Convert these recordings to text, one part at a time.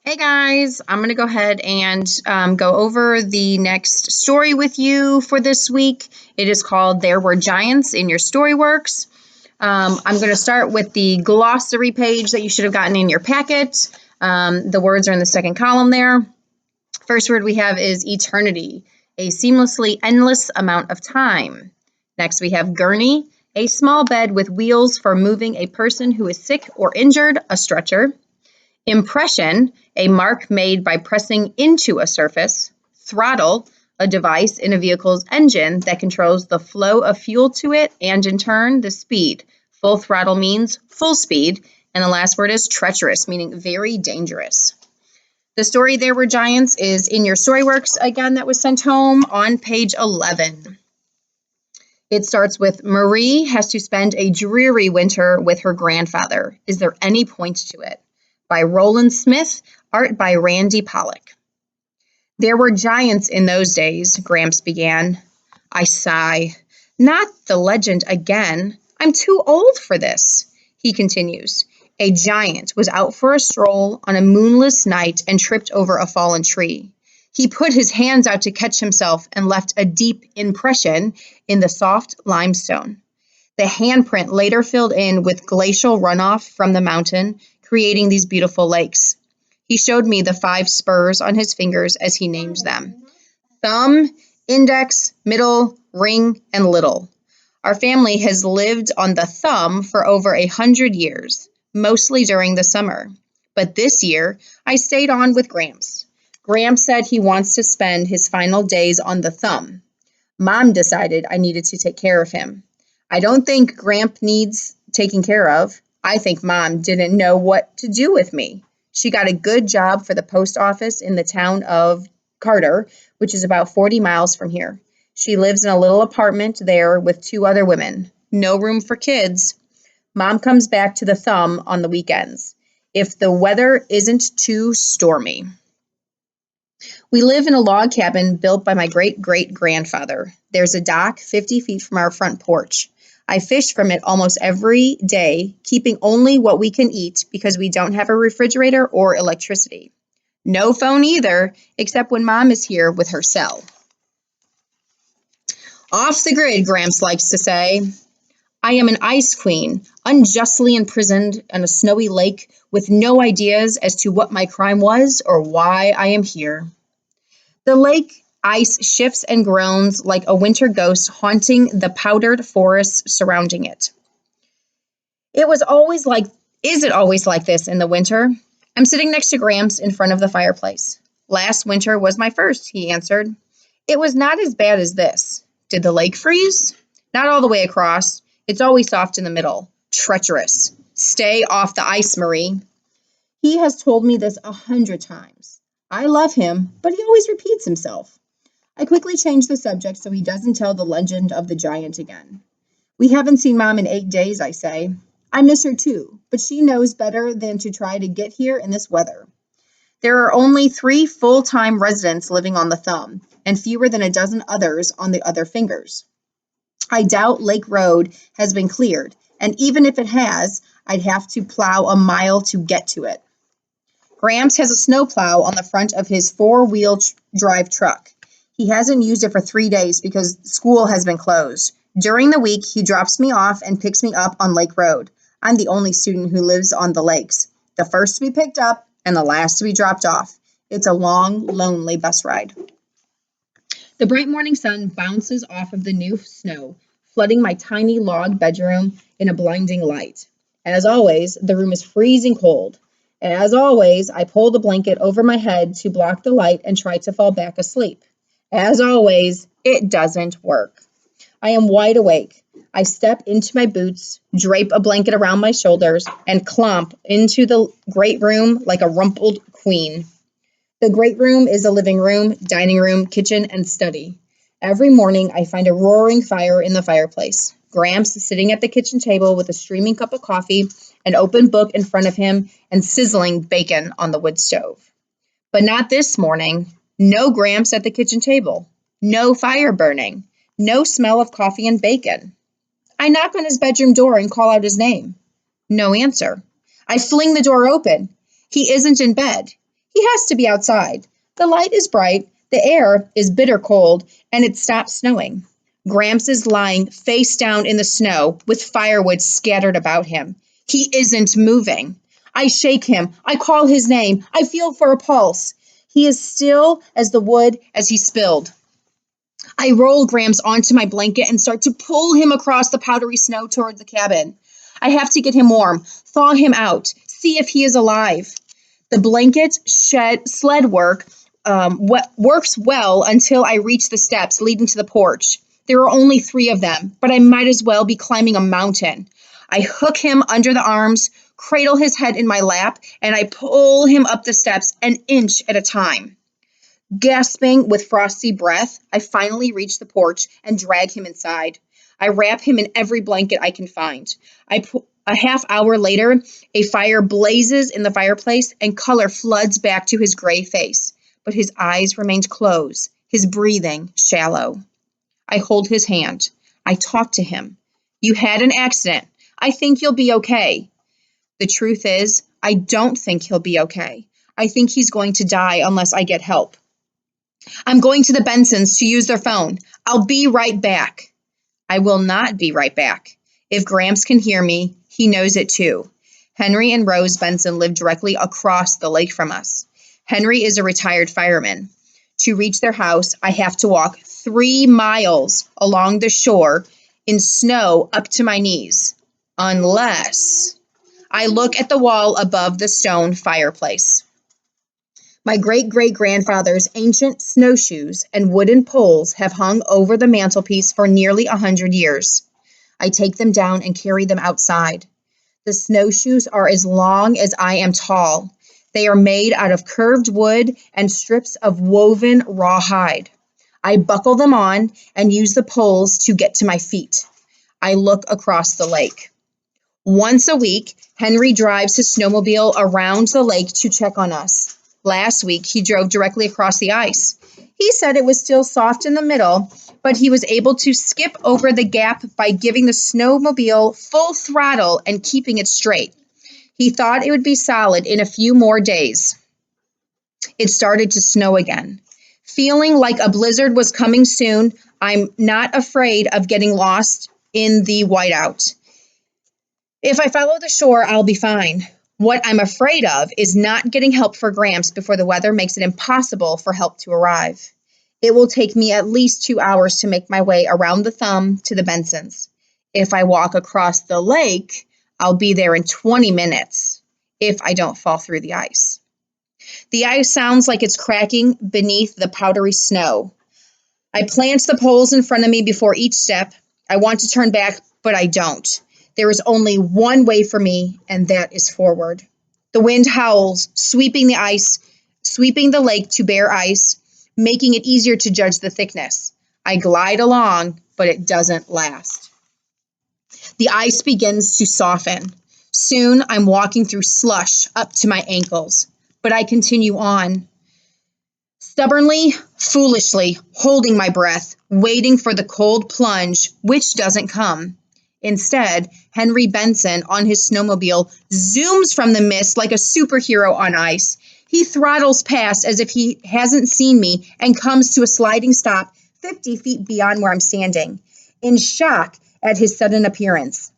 Hey guys, I'm going to go ahead and go over the next story with you for this week. It is called There Were Giants in Your Storyworks. I'm going to start with the glossary page that you should have gotten in your packet. The words are in the second column there. First word we have is eternity, a seamlessly endless amount of time. Next we have gurney, a small bed with wheels for moving a person who is sick or injured, a stretcher. Impression, a mark made by pressing into a surface. Throttle, a device in a vehicle's engine that controls the flow of fuel to it and in turn the speed. Full throttle means full speed. And the last word is treacherous, meaning very dangerous. The story There Were Giants is in your Storyworks again that was sent home on page 11. It starts with Marie has to spend a dreary winter with her grandfather. Is there any point to it? By Roland Smith, art by Randy Pollock. There were giants in those days, Gramps began. I sigh. Not the legend again. I'm too old for this, he continues. A giant was out for a stroll on a moonless night and tripped over a fallen tree. He put his hands out to catch himself and left a deep impression in the soft limestone. The handprint later filled in with glacial runoff from the mountain, creating these beautiful lakes. He showed me the 5 spurs on his fingers as he named them: thumb, index, middle, ring, and little. Our family has lived on the thumb for over 100 years, mostly during the summer. But this year, I stayed on with Gramps. Gramps said he wants to spend his final days on the thumb. Mom decided I needed to take care of him. I don't think Gramp needs taking care of. I think Mom didn't know what to do with me. She got a good job for the post office in the town of Carter, which is about 40 miles from here. She lives in a little apartment there with 2 other women. No room for kids. Mom comes back to the thumb on the weekends, if the weather isn't too stormy. We live in a log cabin built by my great-great-grandfather. There's a dock 50 feet from our front porch. I fish from it almost every day, keeping only what we can eat because we don't have a refrigerator or electricity. No phone either, except when Mom is here with her cell. Off the grid, Gramps likes to say. I am an ice queen, unjustly imprisoned in a snowy lake with no ideas as to what my crime was or why I am here. The lake ice shifts and groans like a winter ghost haunting the powdered forests surrounding it. Is it always like this in the winter? I'm sitting next to Gramps in front of the fireplace. Last winter was my first, he answered. It was not as bad as this. Did the lake freeze? Not all the way across. It's always soft in the middle. Treacherous. Stay off the ice, Marie. He has told me this 100 times. I love him, but he always repeats himself. I quickly change the subject so he doesn't tell the legend of the giant again. We haven't seen Mom in 8 days, I say. I miss her too, but she knows better than to try to get here in this weather. There are only 3 full-time residents living on the thumb, and fewer than a dozen others on the other fingers. I doubt Lake Road has been cleared, and even if it has, I'd have to plow a mile to get to it. Gramps has a snowplow on the front of his 4-wheel drive truck. He hasn't used it for 3 days because school has been closed. During the week, he drops me off and picks me up on Lake Road. I'm the only student who lives on the lakes, the first to be picked up and the last to be dropped off. It's a long, lonely bus ride. The bright morning sun bounces off of the new snow, flooding my tiny log bedroom in a blinding light. As always, the room is freezing cold. As always, I pull the blanket over my head to block the light and try to fall back asleep. As always, it doesn't work. I am wide awake. I step into my boots, drape a blanket around my shoulders, and clomp into the great room like a rumpled queen. The great room is a living room, dining room, kitchen, and study. Every morning, I find a roaring fire in the fireplace. Gramps is sitting at the kitchen table with a steaming cup of coffee, an open book in front of him, and sizzling bacon on the wood stove. But not this morning. No Gramps at the kitchen table. No fire burning. No smell of coffee and bacon. I knock on his bedroom door and call out his name. No answer. I fling the door open. He isn't in bed. He has to be outside. The light is bright, the air is bitter cold, and it stopped snowing. Gramps is lying face down in the snow with firewood scattered about him. He isn't moving. I shake him. I call his name. I feel for a pulse. He is still as the wood as he spilled. I roll Gramps onto my blanket and start to pull him across the powdery snow toward the cabin. I have to get him warm, thaw him out, see if he is alive. The blanket sled works well until I reach the steps leading to the porch. There are only 3 of them, but I might as well be climbing a mountain. I hook him under the arms, cradle his head in my lap, and I pull him up the steps an inch at a time. Gasping with frosty breath, I finally reach the porch and drag him inside. I wrap him in every blanket I can find. A half hour later, a fire blazes in the fireplace and color floods back to his gray face, but his eyes remained closed, his breathing shallow. I hold his hand. I talk to him. You had an accident. I think you'll be okay. The truth is, I don't think he'll be okay. I think he's going to die unless I get help. I'm going to the Bensons to use their phone. I'll be right back. I will not be right back. If Gramps can hear me, he knows it too. Henry and Rose Benson live directly across the lake from us. Henry is a retired fireman. To reach their house, I have to walk 3 miles along the shore in snow up to my knees, unless I look at the wall above the stone fireplace. My great-great-grandfather's ancient snowshoes and wooden poles have hung over the mantelpiece for nearly 100 years. I take them down and carry them outside. The snowshoes are as long as I am tall. They are made out of curved wood and strips of woven rawhide. I buckle them on and use the poles to get to my feet. I look across the lake. Once a week, Henry drives his snowmobile around the lake to check on us. Last week, he drove directly across the ice. He said it was still soft in the middle, but he was able to skip over the gap by giving the snowmobile full throttle and keeping it straight. He thought it would be solid in a few more days. It started to snow again. Feeling like a blizzard was coming soon, I'm not afraid of getting lost in the whiteout. If I follow the shore, I'll be fine. What I'm afraid of is not getting help for Gramps before the weather makes it impossible for help to arrive. It will take me at least 2 hours to make my way around the thumb to the Bensons. If I walk across the lake, I'll be there in 20 minutes, if I don't fall through the ice. The ice sounds like it's cracking beneath the powdery snow. I plant the poles in front of me before each step. I want to turn back, but I don't. There is only one way for me, and that is forward. The wind howls, sweeping the lake to bare ice, making it easier to judge the thickness. I glide along, but it doesn't last. The ice begins to soften. Soon I'm walking through slush up to my ankles, but I continue on. Stubbornly, foolishly, holding my breath, waiting for the cold plunge, which doesn't come. Instead, Henry Benson on his snowmobile zooms from the mist like a superhero on ice. He throttles past as if he hasn't seen me and comes to a sliding stop 50 feet beyond where I'm standing, in shock at his sudden appearance.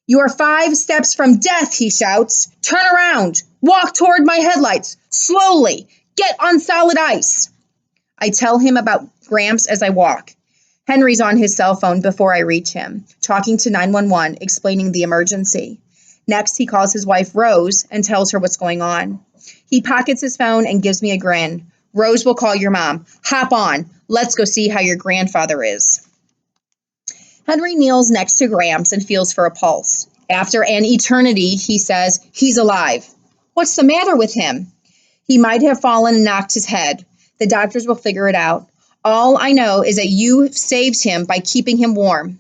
You are 5 steps from death, he shouts. Turn around. Walk toward my headlights. Slowly. Get on solid ice. I tell him about Gramps as I walk. Henry's on his cell phone before I reach him, talking to 911, explaining the emergency. Next, he calls his wife, Rose, and tells her what's going on. He pockets his phone and gives me a grin. Rose will call your mom. Hop on. Let's go see how your grandfather is. Henry kneels next to Gramps and feels for a pulse. After an eternity, he says, he's alive. What's the matter with him? He might have fallen and knocked his head. The doctors will figure it out. All I know is that you saved him by keeping him warm.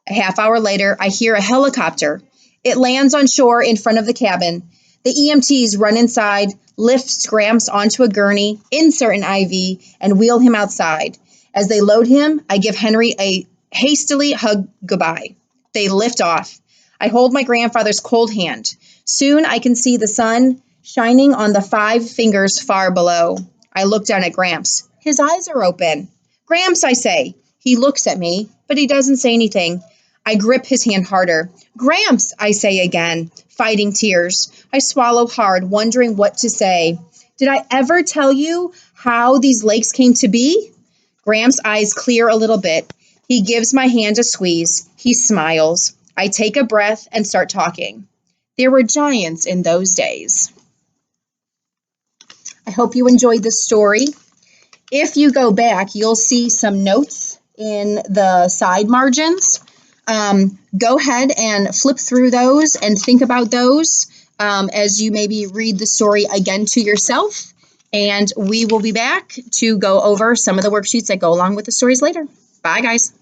A half hour later, I hear a helicopter. It lands on shore in front of the cabin. The EMTs run inside, lift Gramps onto a gurney, insert an IV, and wheel him outside. As they load him, I give Henry a hastily hug goodbye. They lift off. I hold my grandfather's cold hand. Soon I can see the sun shining on the 5 fingers far below. I look down at Gramps. His eyes are open. Gramps, I say. He looks at me, but he doesn't say anything. I grip his hand harder. Gramps, I say again, fighting tears. I swallow hard, wondering what to say. Did I ever tell you how these lakes came to be? Gramps' eyes clear a little bit. He gives my hand a squeeze. He smiles. I take a breath and start talking. There were giants in those days. I hope you enjoyed this story. If you go back, you'll see some notes in the side margins. Go ahead and flip through those and think about those as you maybe read the story again to yourself. And we will be back to go over some of the worksheets that go along with the stories later. Bye, guys.